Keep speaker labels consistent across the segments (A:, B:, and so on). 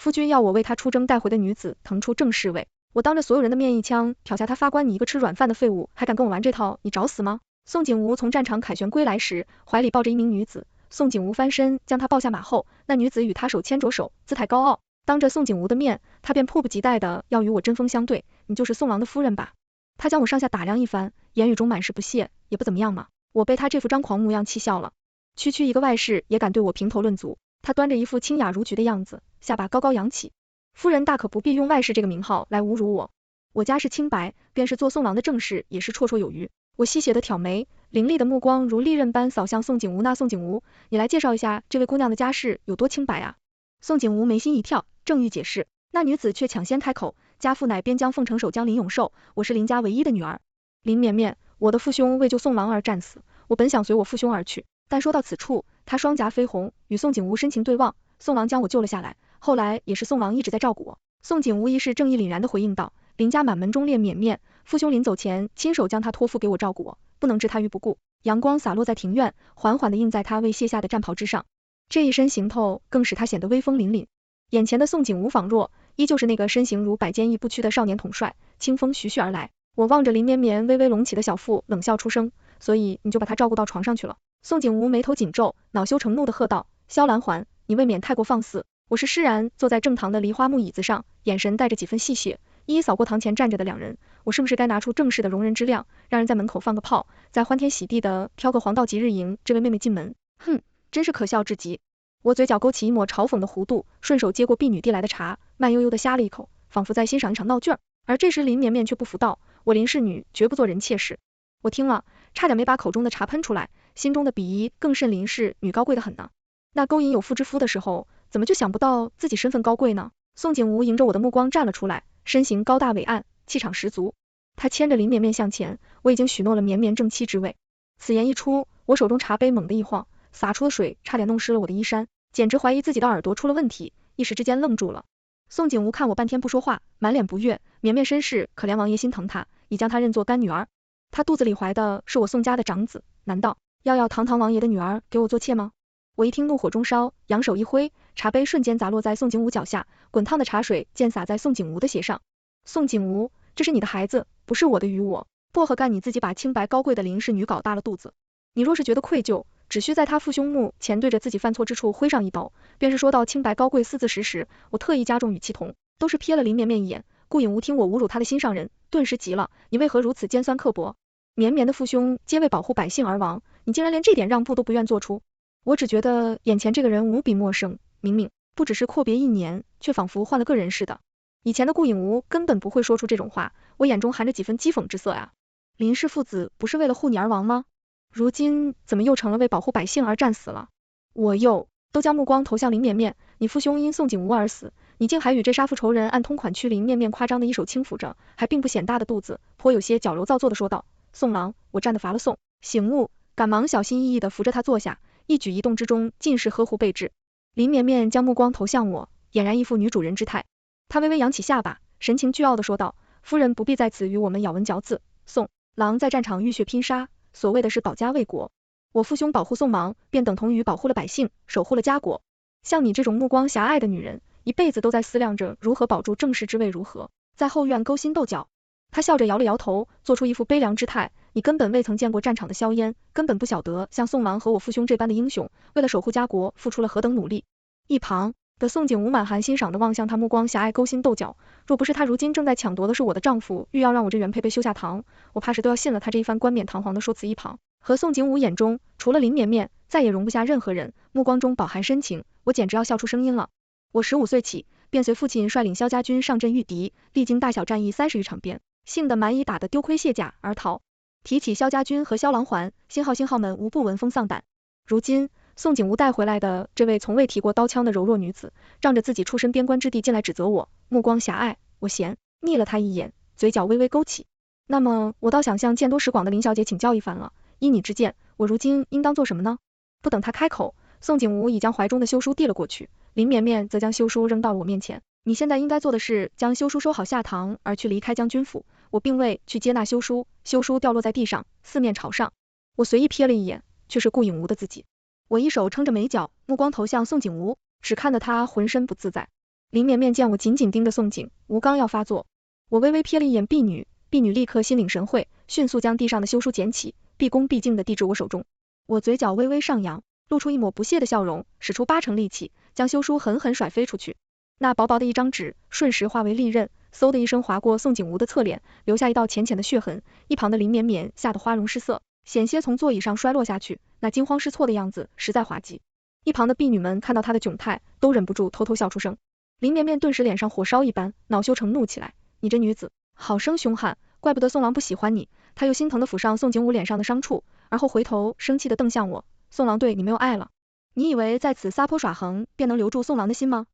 A: 夫君要我为他出征带回的女子腾出正侍卫，我当着所有人的面一枪挑下他发官，你一个吃软饭的废物，还敢跟我玩这套，你找死吗？宋景吴从战场凯旋归来时，怀里抱着一名女子，宋景吴翻身将她抱下马后，那女子与他手牵着手，姿态高傲，当着宋景吴的面，他便迫不及待的要与我针锋相对，你就是宋郎的夫人吧？他将我上下打量一番，言语中满是不屑，也不怎么样嘛。我被他这副张狂模样气笑了，区区一个外室也敢对我评头论足。他端着一副清雅如菊的样子，下巴高高扬起，夫人大可不必用外室这个名号来侮辱我，我家世清白，便是做宋郎的正室也是绰绰有余。我吸血的挑眉，凌厉的目光如利刃般扫向宋景吴。那宋景吴，你来介绍一下这位姑娘的家世有多清白啊？宋景吴眉心一跳，正欲解释，那女子却抢先开口，家父乃边疆凤城守将林永寿，我是林家唯一的女儿。林绵绵，我的父兄为救宋郎而战死，我本想随我父兄而去，但说到此处，他双颊绯红，与宋景吴深情对望，宋郎将我救了下来，后来也是宋郎一直在照顾我。宋景吴一是正义凛然的回应道，林家满门忠烈绵绵，父兄临走前亲手将他托付给我照顾我，不能置他于不顾。阳光洒落在庭院，缓缓地映在他未卸下的战袍之上，这一身行头更使他显得威风凛凛。眼前的宋景吴仿若依旧是那个身形如百坚毅不屈的少年统帅，清风徐徐而来。我望着林绵绵微微隆起的小腹，冷笑出声，所以你就把他照顾到床上去了？宋景吴眉头紧皱，恼羞成怒地喝道，萧兰环，你未免太过放肆。我是施然坐在正堂的梨花木椅子上，眼神带着几分戏谑，一一扫过堂前站着的两人，我是不是该拿出正式的容人之量，让人在门口放个炮，再欢天喜地的挑个黄道吉日迎这位妹妹进门？哼，真是可笑至极。我嘴角勾起一抹嘲讽的弧度，顺手接过婢女递来的茶，慢悠悠地呷了一口，仿佛在欣赏一场闹剧儿。而这时林绵绵却不服道，我林氏女绝不做人妾事。我听了，差点没把口中的茶喷出来，心中的鄙夷更甚林氏女高贵得很呢。那勾引有妇之夫的时候，怎么就想不到自己身份高贵呢？宋景吴迎着我的目光站了出来，身形高大伟岸，气场十足。他牵着林绵绵向前，我已经许诺了绵绵正妻之位。此言一出，我手中茶杯猛地一晃，洒出的水差点弄湿了我的衣衫，简直怀疑自己的耳朵出了问题，一时之间愣住了。宋景吴看我半天不说话，满脸不悦，绵绵身世，可怜王爷心疼她，已将她认作干女儿。她肚子里怀的是我宋家的长子，难道要堂堂王爷的女儿给我做妾吗？我一听怒火中烧，扬手一挥，茶杯瞬间砸落在宋景吴脚下，滚烫的茶水溅洒在宋景吴的鞋上。宋景吴，这是你的孩子，不是我的与我，薄荷干你自己把清白高贵的林氏女搞大了肚子。你若是觉得愧疚，只需在他父兄墓前对着自己犯错之处挥上一刀，便是说到清白高贵四字实时。我特意加重语气同，都是瞥了林绵绵一眼，顾影无听我侮辱他的心上人，顿时急了，你为何如此尖酸刻薄？绵绵的父兄皆为保护百姓而亡，你竟然连这点让步都不愿做出。我只觉得眼前这个人无比陌生，明明不只是阔别一年，却仿佛换了个人似的。以前的顾影无根本不会说出这种话，我眼中含着几分讥讽之色啊。林氏父子不是为了护你而亡吗？如今怎么又成了为保护百姓而战死了？我又都将目光投向林绵绵，你父兄因宋景吴而死，你竟还与这杀父仇人暗通款曲。林绵绵夸张的一手轻抚着还并不显大的肚子，颇有些矫揉造作的说道，宋郎，我站得乏了宋，醒悟，赶忙小心翼翼地扶着他坐下，一举一动之中尽是呵护备至。林绵绵将目光投向我，俨然一副女主人之态，她微微扬起下巴，神情倨傲地说道，夫人不必在此与我们咬文嚼字，宋郎在战场浴血拼杀，所谓的是保家卫国，我父兄保护宋王，便等同于保护了百姓，守护了家国。像你这种目光狭隘的女人，一辈子都在思量着如何保住正室之位，如何在后院勾心斗角。他笑着摇了摇头，做出一副悲凉之态，你根本未曾见过战场的硝烟，根本不晓得像宋王和我父兄这般的英雄，为了守护家国付出了何等努力。一旁的宋景吴满含欣赏的望向他，目光狭隘勾心斗角，若不是他如今正在抢夺的是我的丈夫，欲要让我这原配被休下堂，我怕是都要信了他这一番冠冕堂皇的说辞。一旁和宋景吴眼中除了林绵绵再也容不下任何人，目光中饱含深情，我简直要笑出声音了。我15岁起便随父亲率领萧家军上阵御敌，历经大小战役30余场边，幸得蛮夷打得丢盔卸甲而逃。提起萧家军和萧郎环，星号们无不闻风丧胆。如今宋景吴带回来的这位从未提过刀枪的柔弱女子，仗着自己出身边关之地进来指责我，目光狭隘，我嫌睨了她一眼，嘴角微微勾起。那么我倒想向见多识广的林小姐请教一番了，依你之见，我如今应当做什么呢？不等她开口，宋景吴已将怀中的休书递了过去，林绵绵则将休书扔到了我面前。你现在应该做的是将休书收好下堂，而去离开将军府。我并未去接纳休书，休书掉落在地上，四面朝上。我随意瞥了一眼，却是顾影无的自己。我一手撑着眉角，目光投向宋景吴，只看得他浑身不自在。林绵绵见我紧紧盯着宋景吴刚要发作，我微微瞥了一眼婢女，婢女立刻心领神会，迅速将地上的休书捡起，毕恭毕敬地递至我手中。我嘴角微微上扬，露出一抹不屑的笑容，使出8成力气，将休书狠狠甩飞出去。那薄薄的一张纸瞬时化为利刃，嗖的一声划过宋景吴的侧脸，留下一道浅浅的血痕。一旁的林绵绵吓得花容失色，险些从座椅上摔落下去，那惊慌失措的样子实在滑稽。一旁的婢女们看到她的窘态，都忍不住偷偷笑出声。林绵绵顿时脸上火烧一般，恼羞成怒起来，你这女子好生凶悍，怪不得宋郎不喜欢你。他又心疼地抚上宋景武脸上的伤处，而后回头生气地瞪向我，宋郎对你没有爱了，你以为在此撒泼耍横便能留住宋郎的心吗？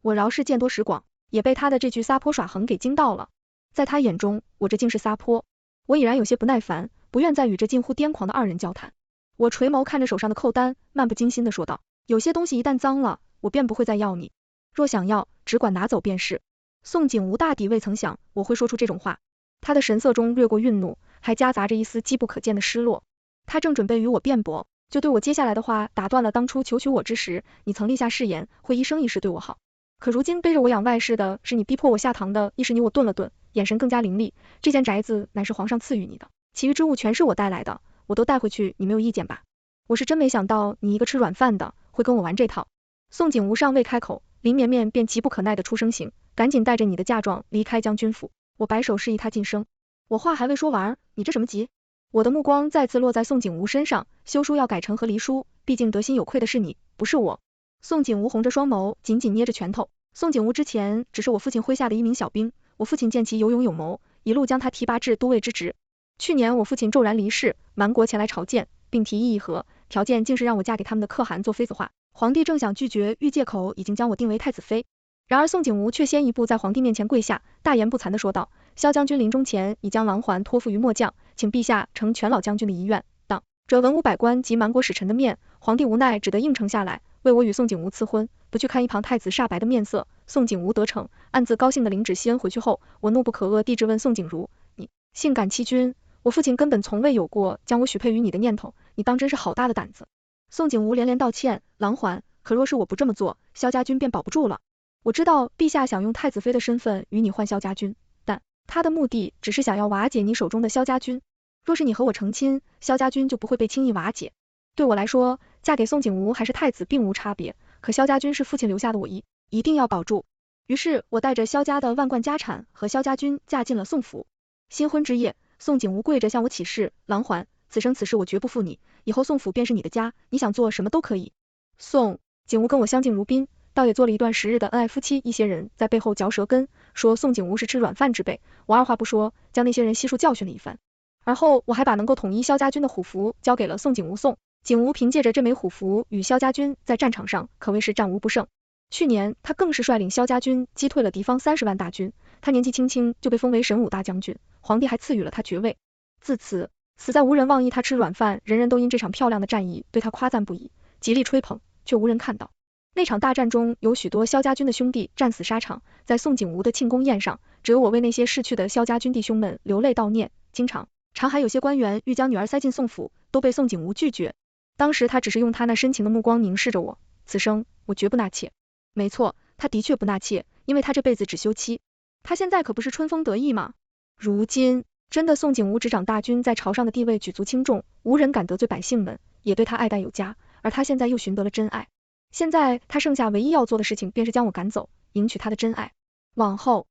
A: 我饶是见多识广，也被他的这句撒泼耍横给惊到了。在他眼中，我这竟是撒泼。我已然有些不耐烦，不愿再与这近乎癫狂的2人交谈。我垂眸看着手上的扣单，漫不经心地说道，有些东西一旦脏了，我便不会再要你，若想要，只管拿走便是。宋景吴大抵未曾想我会说出这种话，他的神色中掠过愠怒，还夹杂着一丝机不可见的失落。他正准备与我辩驳，就对我接下来的话打断了。当初求娶我之时，你曾立下誓言，会一生一世对我好。可如今背着我养外室的是你，逼迫我下堂的亦是你。我顿了顿，眼神更加凌厉，这间宅子乃是皇上赐予你的，其余之物全是我带来的，我都带回去，你没有意见吧？我是真没想到你一个吃软饭的会跟我玩这套。宋景吴尚未开口，林绵绵便急不可耐的出声行，赶紧带着你的嫁妆离开将军府。我摆手示意他噤声。我话还未说完，你这什么急？我的目光再次落在宋景吴身上，休书要改成和离书，毕竟得心有愧的是你，不是我。宋景吴红着双眸，紧紧捏着拳头。宋景吴之前只是我父亲麾下的一名小兵，我父亲见其有勇有谋，一路将他提拔至都尉之职。去年我父亲骤然离世，蛮国前来朝见，并提议议和，条件竟是让我嫁给他们的可汗做妃子话。皇帝正想拒绝，欲借口已经将我定为太子妃。然而宋景吴却先一步在皇帝面前跪下，大言不惭地说道，萧将军临终前已将郎环托付于末将，请陛下承全老将军的遗愿。当着文武百官及蛮国使臣的面，皇帝无奈只得应承下来，为我与宋景吴赐婚。不去看一旁太子煞白的面色，宋景吴得逞，暗自高兴的领旨西恩回去后，我怒不可遏地质问宋景如，你性感欺君，我父亲根本从未有过将我许配于你的念头，你当真是好大的胆子。宋景吴连连道歉，郎环，可若是我不这么做，萧家军便保不住了。我知道陛下想用太子妃的身份与你换萧家军，但他的目的只是想要瓦解你手中的萧家军。若是你和我成亲，萧家军就不会被轻易瓦解。对我来说，嫁给宋景吴还是太子并无差别，可萧家军是父亲留下的，我一定要保住。于是我带着萧家的万贯家产和萧家军嫁进了宋府。新婚之夜，宋景吴跪着向我起誓，郎环，此生此世我绝不负你，以后宋府便是你的家，你想做什么都可以。宋景吴跟我相敬如宾，倒也做了一段时日的恩爱夫妻。一些人在背后嚼舌根，说宋景吴是吃软饭之辈，我二话不说，将那些人悉数教训了一番。而后我还把能够统一萧家军的虎符交给了宋景吴。宋景吴凭借着这枚虎符与萧家军在战场上可谓是战无不胜。去年他更是率领萧家军击退了敌方30万大军，他年纪轻轻就被封为神武大将军，皇帝还赐予了他爵位。自此死在无人妄议他吃软饭，人人都因这场漂亮的战役对他夸赞不已，极力吹捧，却无人看到那场大战中有许多萧家军的兄弟战死沙场，在宋景吴的庆功宴上，只有我为那些逝去的萧家军弟兄们流泪悼念。经常还有些官员欲将女儿塞进宋府，都被宋景吴拒绝。当时他只是用他那深情的目光凝视着我，此生我绝不纳妾。没错，他的确不纳妾，因为他这辈子只休妻。他现在可不是春风得意吗？如今真的宋景吴执掌大军，在朝上的地位举足轻重，无人敢得罪百姓们，也对他爱戴有加，而他现在又寻得了真爱。现在他剩下唯一要做的事情便是将我赶走，迎娶他的真爱。往后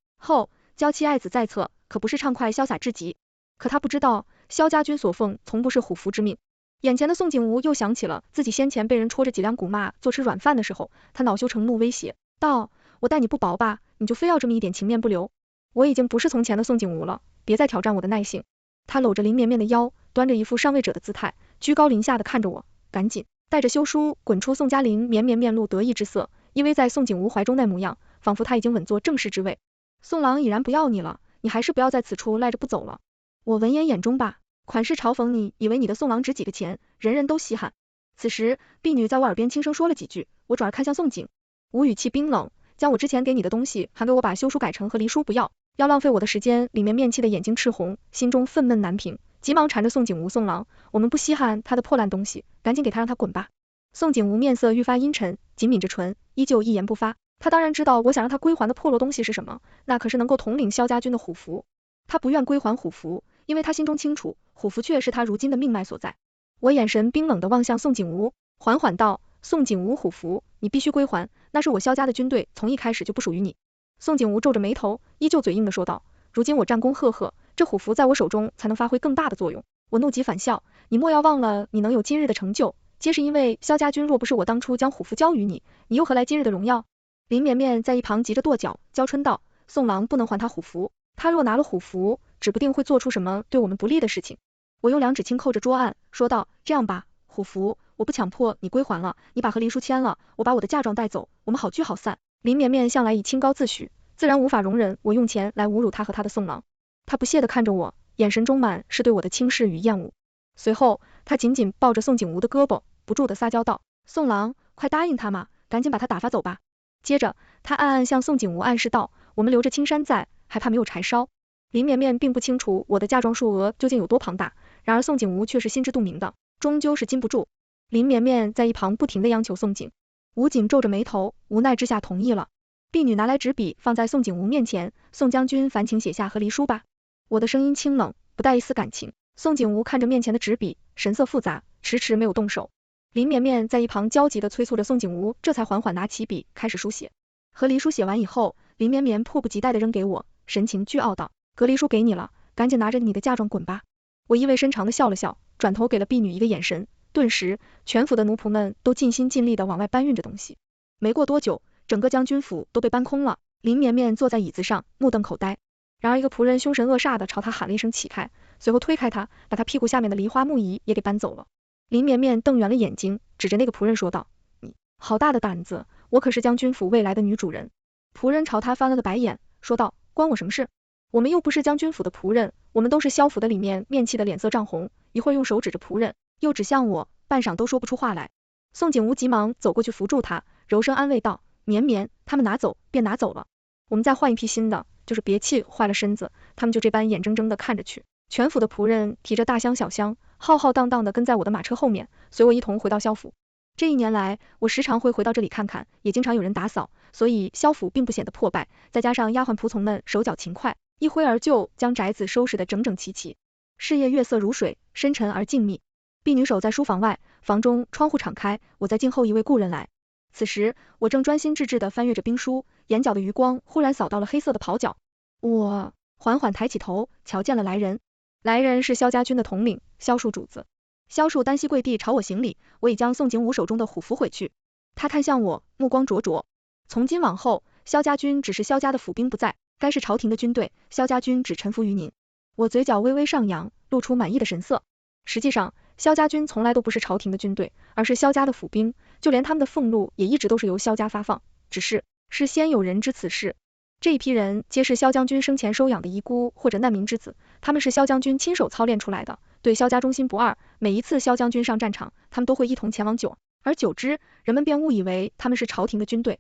A: 娇妻爱子在侧，可不是畅快潇洒至极。可他不知道，萧家军所奉从不是虎符之命。眼前的宋景吴又想起了自己先前被人戳着脊梁骨骂做吃软饭的时候，他恼羞成怒，威胁道，我待你不薄吧，你就非要这么一点情面不留。我已经不是从前的宋景吴了，别再挑战我的耐性。他搂着林绵绵的腰，端着一副上位者的姿态，居高临下的看着我，赶紧带着休书滚出。宋嘉林绵绵面露得意之色，依偎在宋景吴怀中那模样，仿佛他已经稳坐正室之位。宋郎已然不要你了，你还是不要在此处赖着不走了。我闻言眼中吧，款式嘲讽你，以为你的宋郎值几个钱，人人都稀罕。此时婢女在我耳边轻声说了几句，我转而看向宋景吴，语气冰冷，将我之前给你的东西还给我把休书改成和离书不要，要浪费我的时间。里面面气的眼睛赤红，心中愤懑难平，急忙缠着宋景吴，宋郎，我们不稀罕他的破烂东西，赶紧给他让他滚吧。宋景吴面色愈发阴沉，紧抿着唇，依旧一言不发。他当然知道我想让他归还的破落东西是什么，那可是能够统领萧家军的虎符。他不愿归还虎符，因为他心中清楚，虎符却是他如今的命脉所在。我眼神冰冷地望向宋景吴，缓缓道，宋景吴，虎符你必须归还，那是我萧家的军队，从一开始就不属于你。宋景吴皱着眉头，依旧嘴硬地说道，如今我战功赫赫，这虎符在我手中才能发挥更大的作用。我怒极反笑，你莫要忘了，你能有今日的成就，皆是因为萧家军，若不是我当初将虎符交于你，你又何来今日的荣耀？林绵绵在一旁急着跺脚，娇嗔道，宋郎不能还他虎符，他若拿了虎符，指不定会做出什么对我们不利的事情。我用两指轻扣着桌案，说道，这样吧，虎符我不强迫你归还了，你把和离书签了，我把我的嫁妆带走，我们好聚好散。林绵绵向来以清高自诩，自然无法容忍我用钱来侮辱他和他的宋郎。他不屑地看着我，眼神中满是对我的轻视与厌恶。随后他紧紧抱着宋景吴的胳膊，不住地撒娇道，宋郎快答应他嘛，赶紧把他打发走吧。接着他暗暗向宋景吴暗示道，我们留着青山在，还怕没有柴烧。林绵绵并不清楚我的嫁妆数额究竟有多庞大，然而宋景吴却是心知肚明的，终究是禁不住。林绵绵在一旁不停地央求宋景，吴景皱着眉头，无奈之下同意了。婢女拿来纸笔放在宋景吴面前，宋将军烦请写下和离书吧。我的声音清冷，不带一丝感情。宋景吴看着面前的纸笔，神色复杂，迟迟没有动手。林绵绵在一旁焦急地催促着宋景吴，这才缓缓拿起笔开始书写。和离书写完以后，林绵绵迫不及待地扔给我，神情倨傲道，隔离书给你了，赶紧拿着你的嫁妆滚吧。我意味深长地笑了笑，转头给了婢女一个眼神，顿时全府的奴仆们都尽心尽力地往外搬运着东西。没过多久，整个将军府都被搬空了。林绵绵坐在椅子上，目瞪口呆。然而一个仆人凶神恶煞地朝他喊了一声起开，随后推开他，把他屁股下面的梨花木椅也给搬走了。林绵绵瞪圆了眼睛，指着那个仆人说道，你好大的胆子，我可是将军府未来的女主人。仆人朝他翻了个白眼，说道，关我什么事？我们又不是将军府的仆人，我们都是萧府的。里面面气的脸色涨红，一会儿用手指着仆人，又指向我，半晌都说不出话来。宋景吴急忙走过去扶住他，柔声安慰道，绵绵，他们拿走便拿走了，我们再换一批新的，就是别气坏了身子。他们就这般眼睁睁地看着去。全府的仆人提着大箱小箱，浩浩荡荡地跟在我的马车后面，随我一同回到萧府。这一年来，我时常会回到这里看看，也经常有人打扫，所以萧府并不显得破败，再加上丫鬟仆从们手脚勤快，一挥而就将宅子收拾得整整齐齐。事业月色如水，深沉而静谧。婢女守在书房外，房中窗户敞开，我在静候一位故人来。此时我正专心致志地翻阅着兵书，眼角的余光忽然扫到了黑色的袍角。我缓缓抬起头，瞧见了来人。来人是萧家军的统领萧树主子。萧树单膝跪地朝我行礼，我已将宋景武手中的虎符毁去。他看向我，目光灼灼。从今往后，萧家军只是萧家的府兵不在，该是朝廷的军队，萧家军只臣服于您。我嘴角微微上扬，露出满意的神色。实际上，萧家军从来都不是朝廷的军队，而是萧家的府兵，就连他们的俸禄也一直都是由萧家发放，只是先有人知此事。这一批人皆是萧将军生前收养的遗孤或者难民之子，他们是萧将军亲手操练出来的，对萧家忠心不二。每一次萧将军上战场，他们都会一同前往久而久之，人们便误以为他们是朝廷的军队，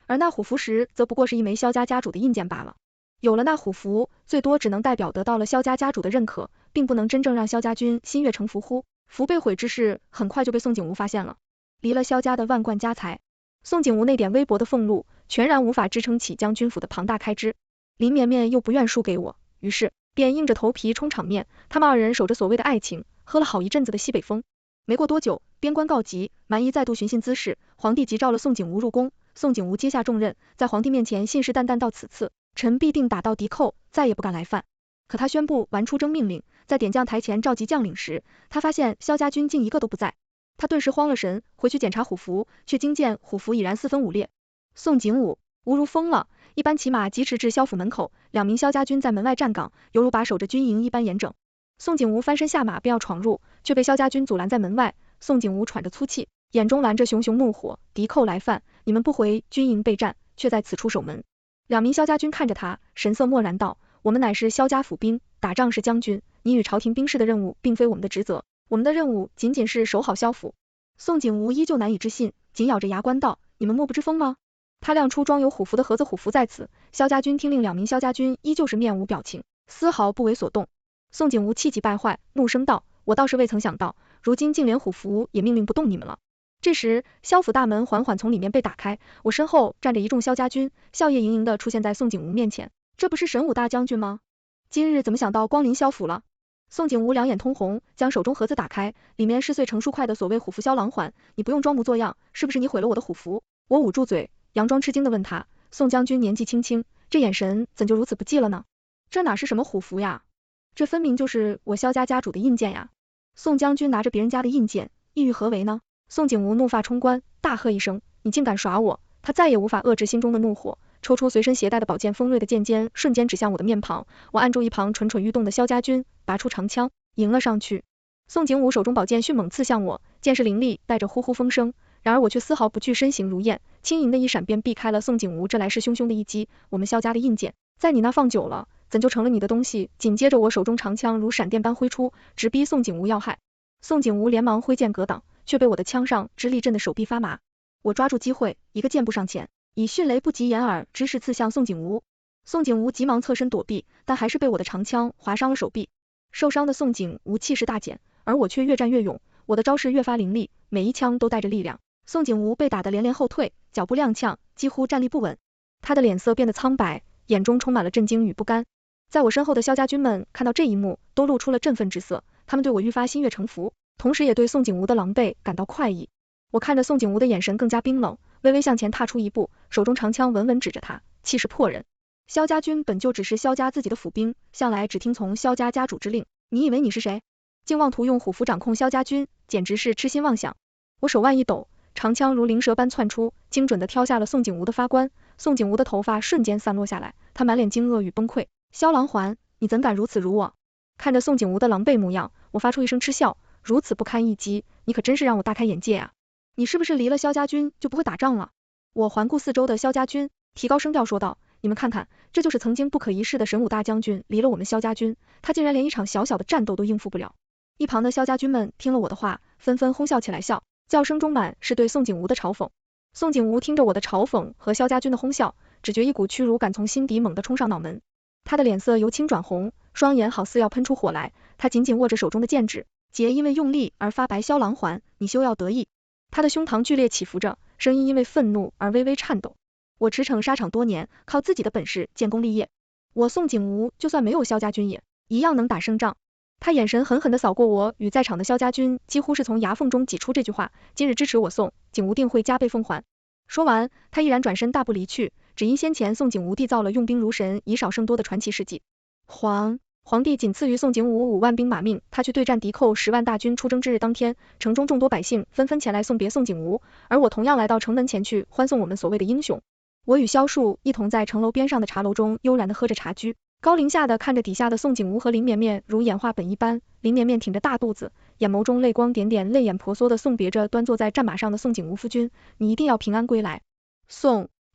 A: 而那虎符时则不过是一枚萧家家主的印鉴罢了。有了那虎符，最多只能代表得到了萧家家主的认可，并不能真正让萧家军心悦诚服乎。符被毁之事很快就被宋景吴发现了，离了萧家的万贯家财，宋景吴那点微薄的俸禄全然无法支撑起将军府的庞大开支。林绵绵又不愿输给我，于是便硬着头皮充场面。他们二人守着所谓的爱情，喝了好一阵子的西北风。没过多久，边关告急，蛮夷再度寻衅滋事，皇帝急召了宋景吴入宫。宋景吴接下重任，在皇帝面前信誓旦旦道，此次臣必定打到敌寇，再也不敢来犯。可他宣布完出征命令，在点将台前召集将领时，他发现萧家军竟一个都不在。他顿时慌了神，回去检查虎符，却惊见虎符已然四分五裂。宋景武吾如疯了，一班骑马疾驰至萧府门口，2名萧家军在门外站岗，犹如把守着军营一般严整。宋景吴翻身下马便要闯入，却被萧家军阻拦在门外。宋景吴喘着粗气，眼中拦着熊熊怒火，敌寇来犯，你们不回军营备战，却在此处守门。2名萧家军看着他，神色漠然道，我们乃是萧家府兵，打仗是将军，你与朝廷兵士的任务并非我们的职责，我们的任务仅仅是守好萧府。宋景吴依旧难以置信，紧咬着牙关道，你们漠不知风吗？他亮出装有虎符的盒子，虎符在此。萧家军听令，2名萧家军依旧是面无表情，丝毫不为所动。宋景吴气急败坏，怒声道，我倒是未曾想到，如今竟连虎符也命令不动你们了。这时，萧府大门缓缓从里面被打开，我身后站着一众萧家军，笑靥盈盈的出现在宋景吴面前。这不是神武大将军吗？今日怎么想到光临萧府了？宋景吴两眼通红，将手中盒子打开，里面是碎成数块的所谓虎符萧郎环，你不用装模作样，是不是你毁了我的虎符？我捂住嘴，佯装吃惊的问他，宋将军年纪轻轻，这眼神怎就如此不济了呢？这哪是什么虎符呀？这分明就是我萧家家主的印鉴呀！宋将军拿着别人家的印鉴，意欲何为呢？宋景吴怒发冲冠，大喝一声，你竟敢耍我！他再也无法遏制心中的怒火，抽出随身携带的宝剑，锋锐的剑尖瞬间指向我的面庞。我按住一旁蠢蠢欲动的萧家军，拔出长枪迎了上去。宋景武手中宝剑迅猛刺向我，剑势凌厉，带着呼呼风声。然而我却丝毫不惧，身形如燕，轻盈的一闪便避开了宋景吴这来势汹汹的一击。我们萧家的印鉴，在你那放久了，怎就成了你的东西？紧接着我手中长枪如闪电般挥出，直逼宋景吴要害。宋景吴连忙挥剑格挡，却被我的枪上之力震得手臂发麻。我抓住机会，一个箭步上前，以迅雷不及掩耳之势刺向宋景吴。宋景吴急忙侧身躲避，但还是被我的长枪划伤了手臂。受伤的宋景吴气势大减，而我却越战越勇，我的招式越发凌厉，每一枪都带着力量。宋景吴被打得连连后退，脚步踉跄，几乎站立不稳。他的脸色变得苍白，眼中充满了震惊与不甘。在我身后的萧家军们看到这一幕，都露出了振奋之色，他们对我愈发心悦诚服，同时也对宋景吴的狼狈感到快意。我看着宋景吴的眼神更加冰冷，微微向前踏出一步，手中长枪稳稳指着他，气势迫人。萧家军本就只是萧家自己的府兵，向来只听从萧家家主之令，你以为你是谁？竟妄图用虎符掌控萧家军，简直是痴心妄想。我手腕一抖，长枪如灵蛇般窜出，精准地挑下了宋景吴的发冠。宋景吴的头发瞬间散落下来，他满脸惊愕与崩溃。萧郎环，你怎敢如此辱我？看着宋景吴的狼狈模样，我发出一声嗤笑，如此不堪一击，你可真是让我大开眼界啊！你是不是离了萧家军就不会打仗了？我环顾四周的萧家军，提高声调说道，你们看看，这就是曾经不可一世的神武大将军离了我们萧家军，他竟然连一场小小的战斗都应付不了。一旁的萧家军们听了我的话，纷纷哄笑起来，叫声中满是对宋景吴的嘲讽。宋景吴听着我的嘲讽和萧家军的哄笑，只觉一股屈辱感从心底猛地冲上脑门，他的脸色由青转红，双眼好似要喷出火来，他紧紧握着手中的剑指，节因为用力而发白，萧郎环，你休要得意。他的胸膛剧烈起伏着，声音因为愤怒而微微颤抖。我驰骋沙场多年，靠自己的本事建功立业，我宋景吴就算没有萧家军也一样能打胜仗。他眼神狠狠地扫过我与在场的萧家军，几乎是从牙缝中挤出这句话，今日支持我宋景吴定会加倍奉还。说完，他毅然转身大步离去，只因先前宋景吴缔造了用兵如神以少胜多的传奇事迹。皇帝仅赐予宋景武5万兵马命，他去对战敌寇10万大军出征之日当天，城中众多百姓纷纷前来送别宋景武，而我同样来到城门前去欢送我们所谓的英雄。我与萧树一同在城楼边上的茶楼中悠然地喝着茶居，高临下的看着底下的宋景武和林绵绵如演化本一般，林绵绵挺着大肚子，眼眸中泪光点点，泪眼婆娑地送别着端坐在战马上的宋景武夫君，你一定要平安归来。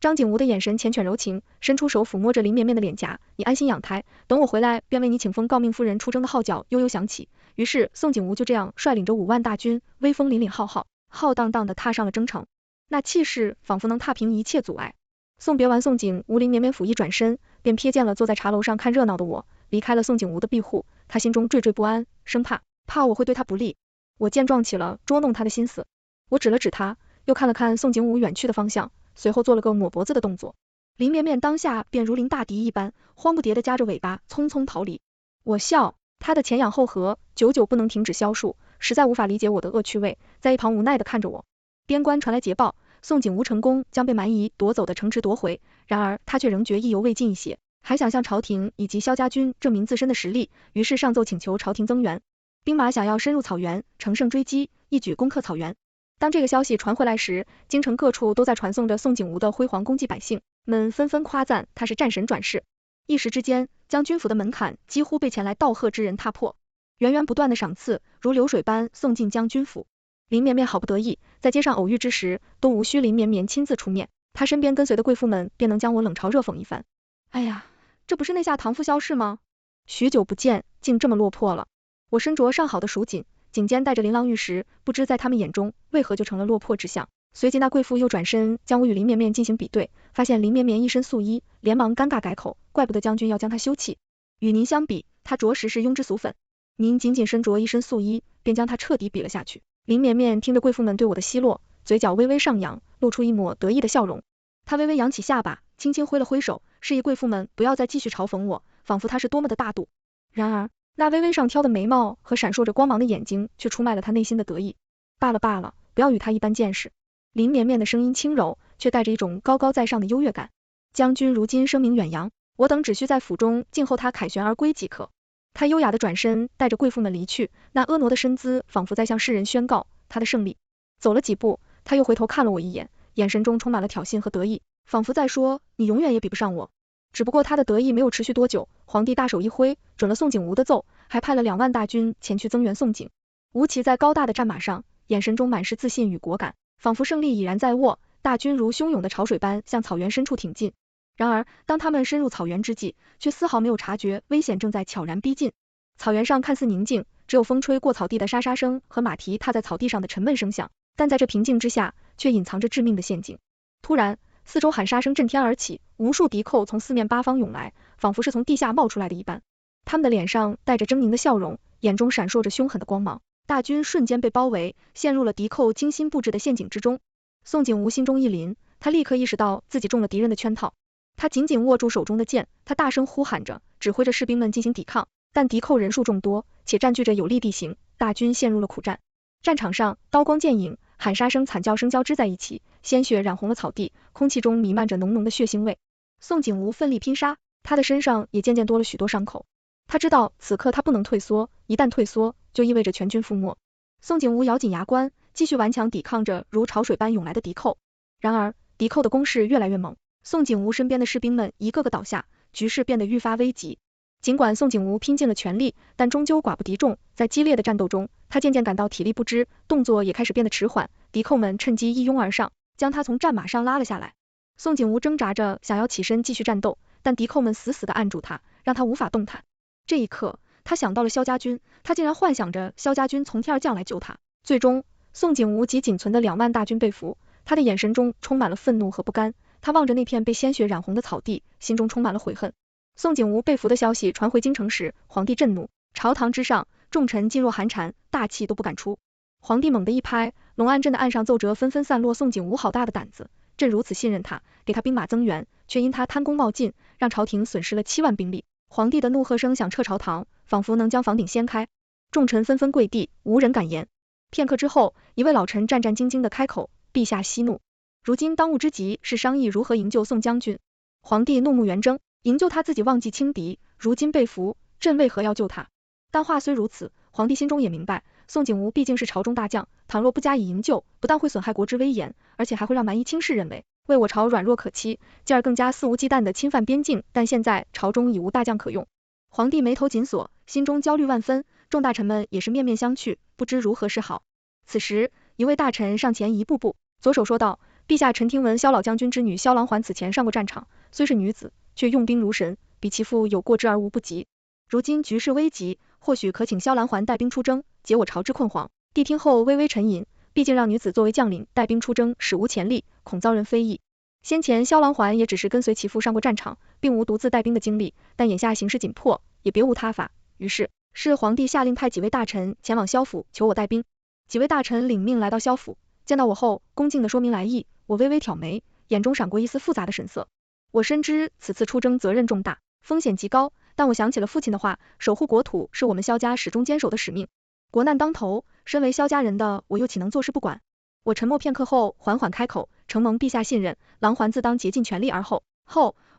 A: 张景吴的眼神缱绻柔情，伸出手抚摸着林绵绵的脸颊，你安心养胎，等我回来便为你请封诰命夫人出征的号角悠悠响起。于是宋景吴就这样率领着5万大军，威风凛凛浩荡荡地踏上了征程，那气势仿佛能踏平一切阻碍。送别完宋景吴，林绵绵甫一转身，便瞥见了坐在茶楼上看热闹的我，离开了宋景吴的庇护，他心中惴惴不安，生怕我会对他不利。我见状起了捉弄他的心思，我指了指他，又看了看宋景武远去的方向，随后做了个抹脖子的动作。林绵绵当下便如临大敌一般，慌不迭地夹着尾巴匆匆逃离。我笑，他的前仰后合，久久不能停止消述，实在无法理解我的恶趣味，在一旁无奈地看着我。边关传来捷报，宋景吴成功将被蛮夷夺走的城池夺回，然而他却仍觉意犹未尽一些，还想向朝廷以及萧家军证明自身的实力，于是上奏请求朝廷增援，兵马想要深入草原，乘胜追击，一举攻克草原。当这个消息传回来时，京城各处都在传颂着宋景吴的辉煌功绩，百姓们纷纷夸赞他是战神转世。一时之间，将军府的门槛几乎被前来道贺之人踏破，源源不断的赏赐如流水般送进将军府。林绵绵好不得意，在街上偶遇之时，都无需林绵绵亲自出面，他身边跟随的贵妇们便能将我冷嘲热讽一番。哎呀，这不是那下唐夫萧氏吗？许久不见，竟这么落魄了。我身着上好的蜀锦，颈间带着琳琅玉石，不知在他们眼中为何就成了落魄之相。随即那贵妇又转身将我与林绵绵进行比对，发现林绵绵一身素衣，连忙尴尬改口，怪不得将军要将她休弃，与您相比，她着实是庸脂俗粉。您仅仅身着一身素衣，便将她彻底比了下去。林绵绵听着贵妇们对我的奚落，嘴角微微上扬，露出一抹得意的笑容。他微微扬起下巴，轻轻挥了挥手，示意贵妇们不要再继续嘲讽我，仿佛他是多么的大度。然而，那微微上挑的眉毛和闪烁着光芒的眼睛却出卖了他内心的得意。罢了罢了，不要与他一般见识。林绵绵的声音轻柔，却带着一种高高在上的优越感。将军如今声名远扬，我等只需在府中静候他凯旋而归即可。他优雅的转身，带着贵妇们离去，那婀娜的身姿仿佛在向世人宣告他的胜利。走了几步，他又回头看了我一眼，眼神中充满了挑衅和得意，仿佛在说你永远也比不上我。只不过他的得意没有持续多久，皇帝大手一挥，准了宋景吴的奏，还派了2万大军前去增援宋景。吴骑在高大的战马上，眼神中满是自信与果敢，仿佛胜利已然在握，大军如汹涌的潮水般向草原深处挺进。然而，当他们深入草原之际，却丝毫没有察觉危险正在悄然逼近。草原上看似宁静，只有风吹过草地的沙沙声和马蹄踏在草地上的沉闷声响，但在这平静之下，却隐藏着致命的陷阱。突然，四周喊杀声震天而起，无数敌寇从四面八方涌来，仿佛是从地下冒出来的一般。他们的脸上带着狰狞的笑容，眼中闪烁着凶狠的光芒。大军瞬间被包围，陷入了敌寇精心布置的陷阱之中。宋景吴心中一凛，他立刻意识到自己中了敌人的圈套。他紧紧握住手中的剑，他大声呼喊着，指挥着士兵们进行抵抗。但敌寇人数众多，且占据着有利地形，大军陷入了苦战。战场上，刀光剑影，喊杀声、惨叫声交织在一起，鲜血染红了草地，空气中弥漫着浓浓的血腥味。宋景吴奋力拼杀，他的身上也渐渐多了许多伤口。他知道此刻他不能退缩，一旦退缩，就意味着全军覆没。宋景吴咬紧牙关，继续顽强抵抗着如潮水般涌来的敌寇。然而，敌寇的攻势越来越猛，宋景吴身边的士兵们一个个倒下，局势变得愈发危急。尽管宋景吴拼尽了全力，但终究寡不敌众，在激烈的战斗中，他渐渐感到体力不支，动作也开始变得迟缓，敌寇们趁机一拥而上，将他从战马上拉了下来。宋景吴挣扎着想要起身继续战斗，但敌寇们死死地按住他，让他无法动弹。这一刻，他想到了萧家军，他竟然幻想着萧家军从天而降来救他。最终，宋景吴及仅存的2万大军被俘，他的眼神中充满了愤怒和不甘，他望着那片被鲜血染红的草地，心中充满了悔恨。宋景吴被俘的消息传回京城时，皇帝震怒，朝堂之上，众臣噤若寒蝉，大气都不敢出。皇帝猛地一拍，龙安镇的岸上奏折纷纷散落，宋景吴好大的胆子，朕如此信任他，给他兵马增援，却因他贪功冒进，让朝廷损失了7万兵力。皇帝的怒喝声响彻朝堂，仿佛能将房顶掀开。众臣纷纷跪地，无人敢言。片刻之后，一位老臣战战兢兢地开口，陛下息怒，如今当务之急是商议如何营救宋将军。皇帝怒目圆睁，营救他自己忘记轻敌，如今被俘，朕为何要救他？但话虽如此，皇帝心中也明白，宋景吴毕竟是朝中大将，倘若不加以营救，不但会损害国之威严，而且还会让蛮夷轻视认为为我朝软弱可欺，进而更加肆无忌惮地侵犯边境。但现在朝中已无大将可用，皇帝眉头紧锁，心中焦虑万分，众大臣们也是面面相觑，不知如何是好。此时，一位大臣上前一步步，左手说道：陛下，臣听闻萧老将军之女萧郎环此前上过战场，虽是女子，却用兵如神，比其父有过之而无不及。如今局势危急，或许可请萧郎环带兵出征，解我朝之困惑。帝听后微微沉吟，毕竟让女子作为将领带兵出征，史无前例，恐遭人非议。先前萧郎环也只是跟随其父上过战场，并无独自带兵的经历，但眼下形势紧迫，也别无他法。于是皇帝下令派几位大臣前往萧府求我带兵。几位大臣领命来到萧府，见到我后，恭敬地说明来意。我微微挑眉，眼中闪过一丝复杂的神色。我深知此次出征责任重大，风险极高，但我想起了父亲的话，守护国土是我们萧家始终坚守的使命。国难当头，身为萧家人的我又岂能坐视不管？我沉默片刻后，缓缓开口，承蒙陛下信任，郎环自当竭尽全力而后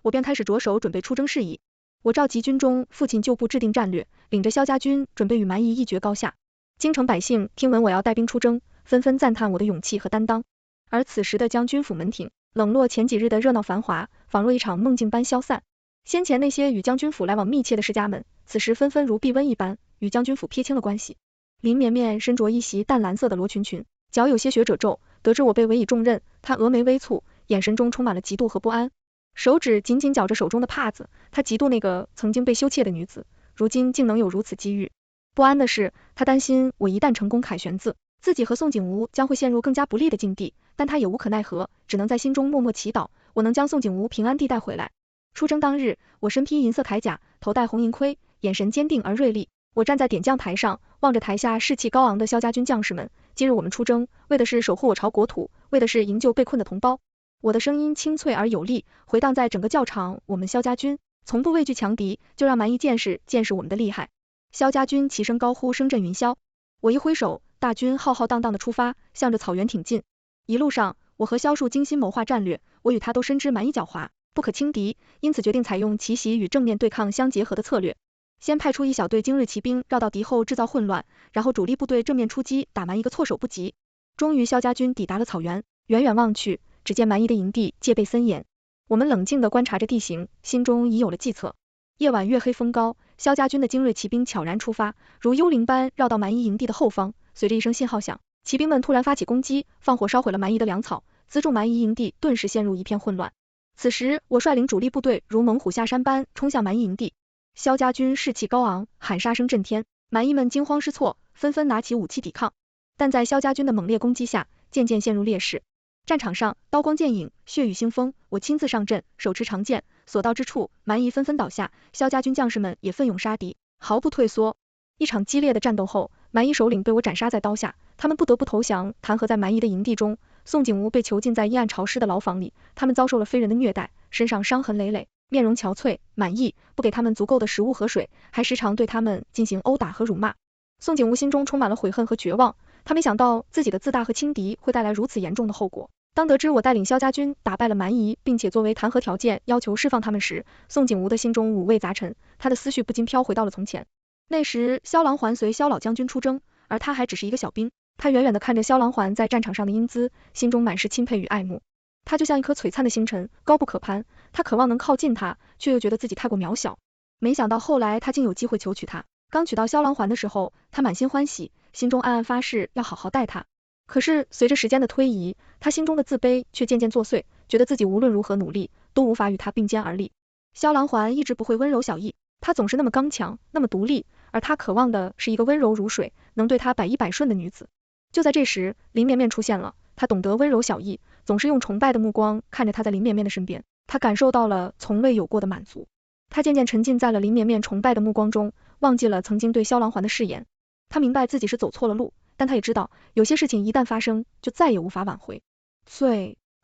A: 我便开始着手准备出征事宜。我召集军中父亲旧部制定战略，领着萧家军准备与蛮夷一决高下。京城百姓听闻我要带兵出征，纷纷赞叹我的勇气和担当。而此时的将军府门庭，冷落前几日的热闹繁华，仿若一场梦境般消散。先前那些与将军府来往密切的世家们，此时纷纷如避瘟一般，与将军府撇清了关系。林绵绵身着一袭淡蓝色的罗裙裙，脚有些血褶皱，得知我被委以重任，她峨眉微蹙，眼神中充满了嫉妒和不安，手指紧紧绞着手中的帕子，她嫉妒那个曾经被羞怯的女子，如今竟能有如此机遇。不安的是，她担心我一旦成功凯旋自己和宋景吴将会陷入更加不利的境地，但她也无可奈何，只能在心中默默祈祷，我能将宋景吴平安地带回来。出征当日，我身披银色铠甲，头戴红银盔，眼神坚定而锐利。我站在点将台上，望着台下士气高昂的萧家军将士们，今日我们出征，为的是守护我朝国土，为的是营救被困的同胞。我的声音清脆而有力，回荡在整个教场。我们萧家军从不畏惧强敌，就让蛮夷见识我们的厉害。萧家军齐声高呼，声震云霄。我一挥手，大军浩浩荡荡的出发，向着草原挺进。一路上，我和萧树精心谋划战略，我与他都深知蛮夷狡猾，不可轻敌，因此决定采用奇袭与正面对抗相结合的策略。先派出一小队精锐骑兵绕到敌后制造混乱，然后主力部队正面出击，打蛮夷个措手不及。终于萧家军抵达了草原，远远望去，只见蛮夷的营地戒备森严。我们冷静地观察着地形，心中已有了计策。夜晚月黑风高，萧家军的精锐骑兵悄然出发，如幽灵般绕到蛮夷营地的后方。随着一声信号响，骑兵们突然发起攻击，放火烧毁了蛮夷的粮草，辎重蛮夷营地顿时陷入一片混乱。此时，我率领主力部队如猛虎下山般冲向蛮夷营地。萧家军士气高昂，喊杀声震天，蛮夷们惊慌失措，纷纷拿起武器抵抗。但在萧家军的猛烈攻击下，渐渐陷入劣势。战场上刀光剑影，血雨腥风，我亲自上阵，手持长剑，所到之处，蛮夷纷纷倒下，萧家军将士们也奋勇杀敌，毫不退缩。一场激烈的战斗后，蛮夷首领被我斩杀在刀下，他们不得不投降，弹劾在蛮夷的营地中。宋景吾被囚禁在阴暗潮湿的牢房里，他们遭受了非人的虐待，身上伤痕累累，面容憔悴。满意不给他们足够的食物和水，还时常对他们进行殴打和辱骂。宋景吾心中充满了悔恨和绝望，他没想到自己的自大和轻敌会带来如此严重的后果。当得知我带领萧家军打败了蛮夷，并且作为弹劾条件要求释放他们时，宋景吾的心中五味杂陈，他的思绪不禁飘回到了从前。那时萧郎环随萧老将军出征，而他还只是一个小兵。他远远地看着萧郎环在战场上的英姿，心中满是钦佩与爱慕。他就像一颗璀璨的星辰，高不可攀，他渴望能靠近他，却又觉得自己太过渺小。没想到后来他竟有机会求娶她。刚娶到萧郎环的时候，他满心欢喜，心中暗暗发誓要好好待她。可是随着时间的推移，他心中的自卑却渐渐作祟，觉得自己无论如何努力，都无法与他并肩而立。萧郎环一直不会温柔小意，他总是那么刚强，那么独立，而他渴望的是一个温柔如水，能对他百依百顺的女子。就在这时，林绵绵出现了，他懂得温柔小意，总是用崇拜的目光看着他在林绵绵的身边，他感受到了从未有过的满足。他渐渐沉浸在了林绵绵崇拜的目光中，忘记了曾经对萧郎环的誓言。他明白自己是走错了路，但他也知道有些事情一旦发生，就再也无法挽回。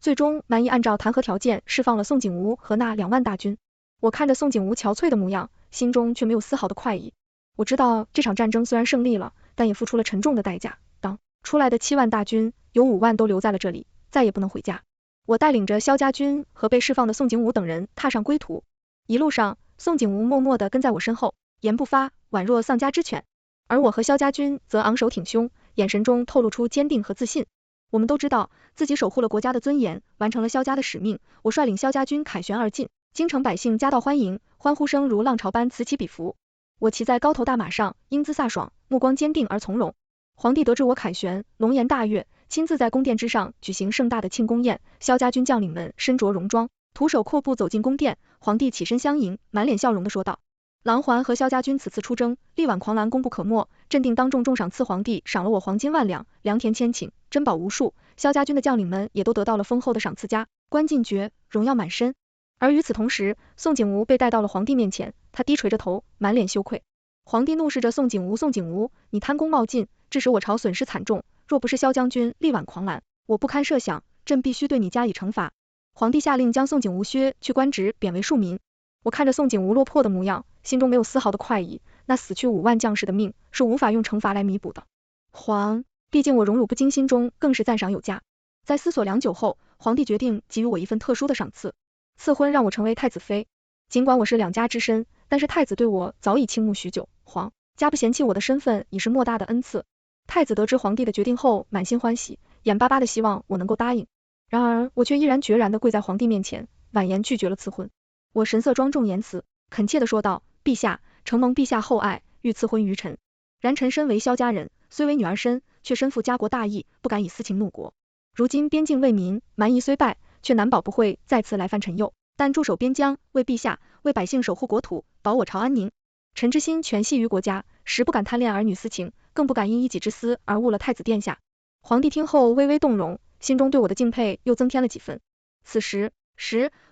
A: 最终蛮夷按照弹劾条件释放了宋景吾和那2万大军。我看着宋景吾憔悴的模样，心中却没有丝毫的快意。我知道这场战争虽然胜利了，但也付出了沉重的代价。出来的7万大军，有5万都留在了这里，再也不能回家。我带领着萧家军和被释放的宋景武等人踏上归途。一路上，宋景武默默地跟在我身后，言不发，宛若丧家之犬。而我和萧家军则昂首挺胸，眼神中透露出坚定和自信。我们都知道自己守护了国家的尊严，完成了萧家的使命。我率领萧家军凯旋而进，京城百姓夹道欢迎，欢呼声如浪潮般此起彼伏。我骑在高头大马上，英姿飒爽，目光坚定而从容。皇帝得知我凯旋，龙颜大悦，亲自在宫殿之上举行盛大的庆功宴。萧家军将领们身着戎装，徒手阔步走进宫殿，皇帝起身相迎，满脸笑容地说道：郎环和萧家军此次出征，力挽狂澜，功不可没，镇定当众重赏赐皇帝赏了我黄金万两，良田千顷，珍宝无数。萧家军的将领们也都得到了丰厚的赏赐，加官进爵，荣耀满身。而与此同时，宋景吾被带到了皇帝面前，他低垂着头，满脸羞愧。皇帝怒视着宋景吾，宋景吾，你贪功冒进，致使我朝损失惨重，若不是萧将军力挽狂澜，我不堪设想，朕必须对你加以惩罚。皇帝下令将宋景吾削去官职，贬为庶民。我看着宋景吾落魄的模样，心中没有丝毫的快意，那死去5万将士的命是无法用惩罚来弥补的。毕竟我荣辱不惊，心中更是赞赏有加。在思索良久后，皇帝决定给予我一份特殊的赏赐，赐婚让我成为太子妃。尽管我是两家之身，但是太子对我早已倾慕许久，皇家不嫌弃我的身份已是莫大的恩赐。太子得知皇帝的决定后，满心欢喜，眼巴巴的希望我能够答应。然而我却毅然决然的跪在皇帝面前，婉言拒绝了赐婚。我神色庄重言辞，恳切的说道：陛下，承蒙陛下厚爱，欲赐婚于臣。然臣身为萧家人，虽为女儿身，却身负家国大义，不敢以私情怒国。如今边境为民，蛮夷虽败，却难保不会再次来犯臣右。但驻守边疆，为陛下，为百姓守护国土，保我朝安宁。臣之心全系于国家，实不敢贪恋儿女私情，更不敢因一己之私而误了太子殿下。皇帝听后微微动容，心中对我的敬佩又增添了几分。此时，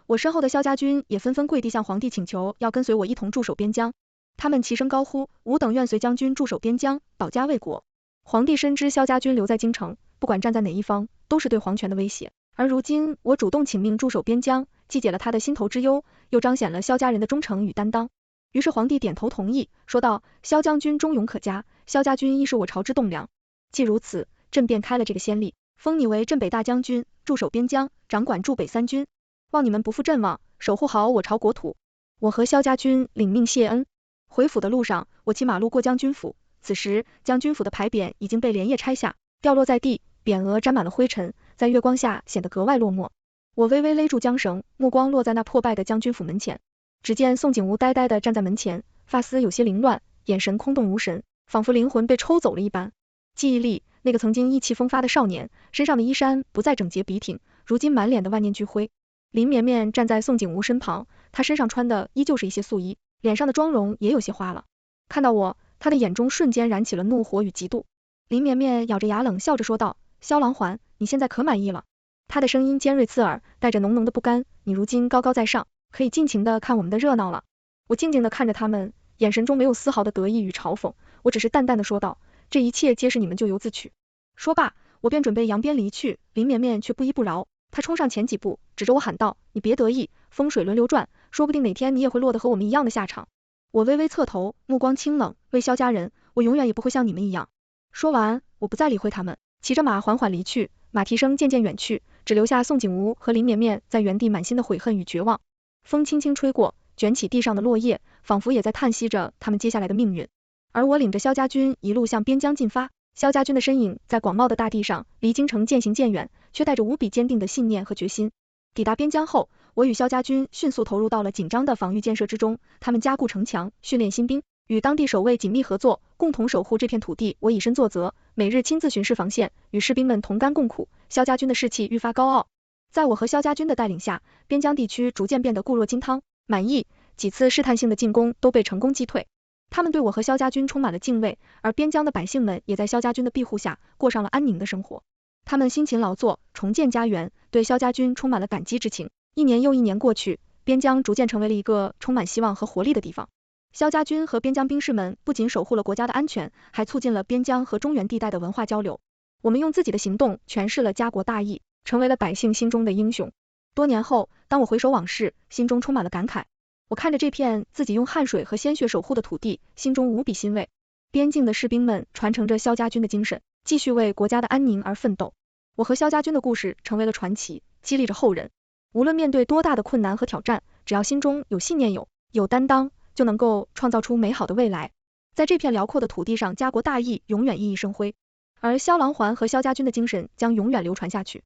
A: 我身后的萧家军也纷纷跪地向皇帝请求，要跟随我一同驻守边疆。他们齐声高呼：吾等愿随将军驻守边疆，保家卫国。皇帝深知萧家军留在京城，不管站在哪一方，都是对皇权的威胁。而如今我主动请命驻守边疆，既解了他的心头之忧，又彰显了萧家人的忠诚与担当。于是皇帝点头同意，说道：萧将军忠勇可嘉，萧家军亦是我朝之栋梁。既如此，朕便开了这个先例，封你为镇北大将军，驻守边疆，掌管驻北三军。望你们不负众望，守护好我朝国土。我和萧家军领命谢恩。回府的路上，我骑马路过将军府，此时将军府的牌匾已经被连夜拆下，掉落在地，匾额沾满了灰尘，在月光下显得格外落寞。我微微勒住缰绳，目光落在那破败的将军府门前，只见宋景无呆呆地站在门前，发丝有些凌乱，眼神空洞无神，仿佛灵魂被抽走了一般。记忆里，那个曾经意气风发的少年，身上的衣衫不再整洁笔挺，如今满脸的万念俱灰。林绵绵站在宋景无身旁，他身上穿的依旧是一些素衣，脸上的妆容也有些花了。看到我，他的眼中瞬间燃起了怒火与嫉妒。林绵绵咬着牙冷笑着说道：萧郎环，你现在可满意了？他的声音尖锐刺耳，带着浓浓的不甘。你如今高高在上，可以尽情的看我们的热闹了。我静静的看着他们，眼神中没有丝毫的得意与嘲讽，我只是淡淡的说道：这一切皆是你们咎由自取。说罢，我便准备扬鞭离去，林绵绵却不依不饶，他冲上前几步，指着我喊道：你别得意，风水轮流转，说不定哪天你也会落得和我们一样的下场。我微微侧头，目光清冷，为萧家人，我永远也不会像你们一样。说完，我不再理会他们，骑着马缓缓离去，马蹄声渐渐远去，只留下宋景无和林绵绵在原地满心的悔恨与绝望。风轻轻吹过，卷起地上的落叶，仿佛也在叹息着他们接下来的命运。而我领着萧家军一路向边疆进发，萧家军的身影在广袤的大地上离京城渐行渐远，却带着无比坚定的信念和决心。抵达边疆后，我与萧家军迅速投入到了紧张的防御建设之中，他们加固城墙，训练新兵，与当地守卫紧密合作，共同守护这片土地。我以身作则，每日亲自巡视防线，与士兵们同甘共苦，萧家军的士气愈发高傲。在我和萧家军的带领下，边疆地区逐渐变得固若金汤。满意，几次试探性的进攻都被成功击退。他们对我和萧家军充满了敬畏，而边疆的百姓们也在萧家军的庇护下过上了安宁的生活。他们辛勤劳作，重建家园，对萧家军充满了感激之情。一年又一年过去，边疆逐渐成为了一个充满希望和活力的地方。萧家军和边疆兵士们不仅守护了国家的安全，还促进了边疆和中原地带的文化交流。我们用自己的行动诠释了家国大义，成为了百姓心中的英雄。多年后，当我回首往事，心中充满了感慨。我看着这片自己用汗水和鲜血守护的土地，心中无比欣慰。边境的士兵们传承着萧家军的精神，继续为国家的安宁而奋斗。我和萧家军的故事成为了传奇，激励着后人。无论面对多大的困难和挑战，只要心中有信念，有担当，就能够创造出美好的未来。在这片辽阔的土地上，家国大义永远熠熠生辉，而萧郎环和萧家军的精神将永远流传下去。